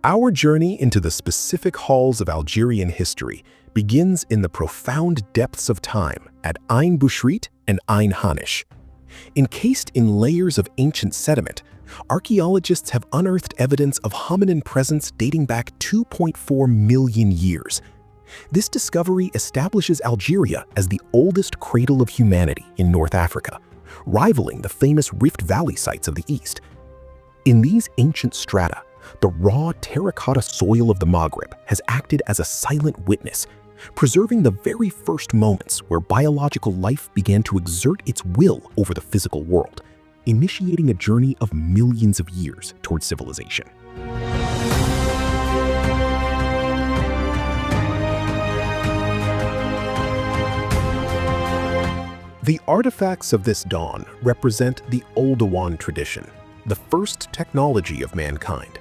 Our journey into the specific halls of Algerian history begins in the profound depths of time at Aïn and Aïn Hanech. Encased in layers of ancient sediment, archaeologists have unearthed evidence of hominin presence dating back 2.4 million years. This discovery establishes Algeria as the oldest cradle of humanity in North Africa, rivaling the famous Rift Valley sites of the East. In these ancient strata, the raw terracotta soil of the Maghreb has acted as a silent witness, preserving the very first moments where biological life began to exert its will over the physical world, initiating a journey of millions of years toward civilization. The artifacts of this dawn represent the Oldowan tradition, the first technology of mankind.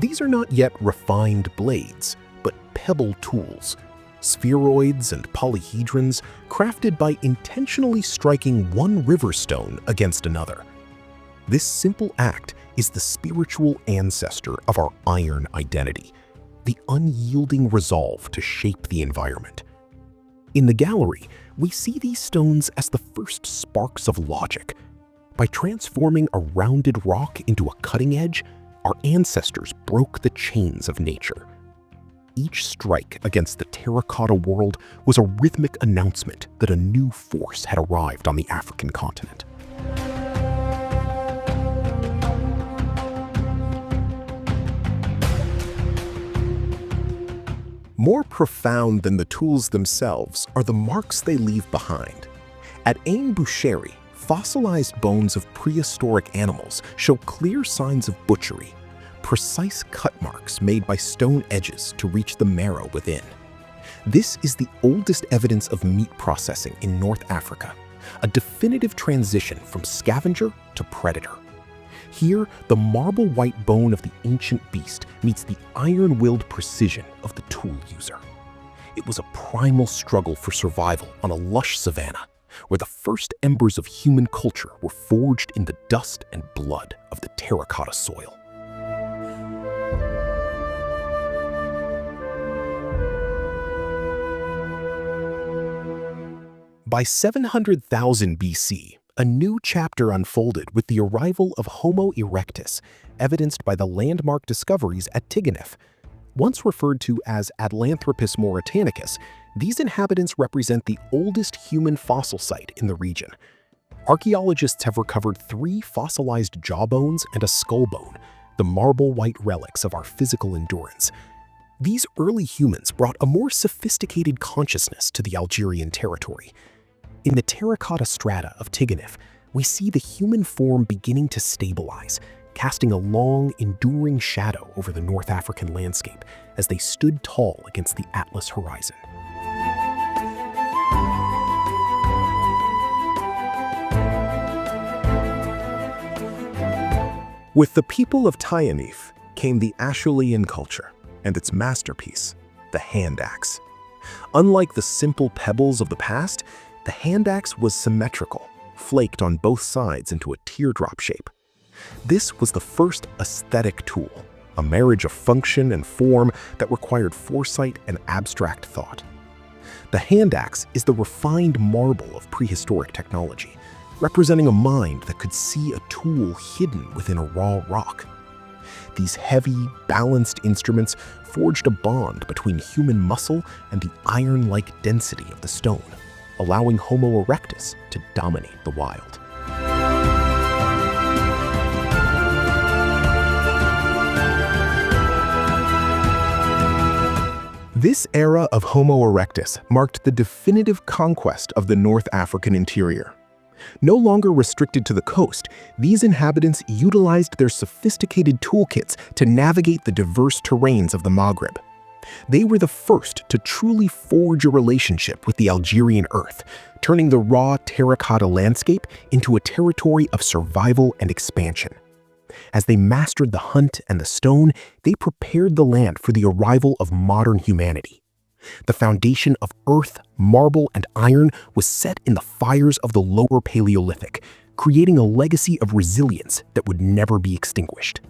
These are not yet refined blades, but pebble tools, spheroids and polyhedrons crafted by intentionally striking one river stone against another. This simple act is the spiritual ancestor of our iron identity, the unyielding resolve to shape the environment. In the gallery, we see these stones as the first sparks of logic. By transforming a rounded rock into a cutting edge, our ancestors broke the chains of nature. Each strike against the terracotta world was a rhythmic announcement that a new force had arrived on the African continent. More profound than the tools themselves are the marks they leave behind. At Aïn Hanech, fossilized bones of prehistoric animals show clear signs of butchery, precise cut marks made by stone edges to reach the marrow within. This is the oldest evidence of meat processing in North Africa, a definitive transition from scavenger to predator. Here, the marble-white bone of the ancient beast meets the iron-willed precision of the tool user. It was a primal struggle for survival on a lush savannah, where the first embers of human culture were forged in the dust and blood of the terracotta soil. By 700,000 BC, a new chapter unfolded with the arrival of Homo erectus, evidenced by the landmark discoveries at Tighennif. Once referred to as Atlanthropus mauritanicus, these inhabitants represent the oldest human fossil site in the region. Archaeologists have recovered 3 fossilized jawbones and a skull bone, the marble-white relics of our physical endurance. These early humans brought a more sophisticated consciousness to the Algerian territory. In the terracotta strata of Tighennif, we see the human form beginning to stabilize, casting a long, enduring shadow over the North African landscape as they stood tall against the Atlas horizon. With the people of Tighennif came the Acheulean culture and its masterpiece, the hand axe. Unlike the simple pebbles of the past, the hand axe was symmetrical, flaked on both sides into a teardrop shape. This was the first aesthetic tool, a marriage of function and form that required foresight and abstract thought. The hand axe is the refined marble of prehistoric technology, representing a mind that could see a tool hidden within a raw rock. These heavy, balanced instruments forged a bond between human muscle and the iron-like density of the stone, allowing Homo erectus to dominate the wild. This era of Homo erectus marked the definitive conquest of the North African interior. No longer restricted to the coast, these inhabitants utilized their sophisticated toolkits to navigate the diverse terrains of the Maghreb. They were the first to truly forge a relationship with the Algerian earth, turning the raw terracotta landscape into a territory of survival and expansion. As they mastered the hunt and the stone, they prepared the land for the arrival of modern humanity. The foundation of earth, marble, and iron was set in the fires of the lower Paleolithic, creating a legacy of resilience that would never be extinguished.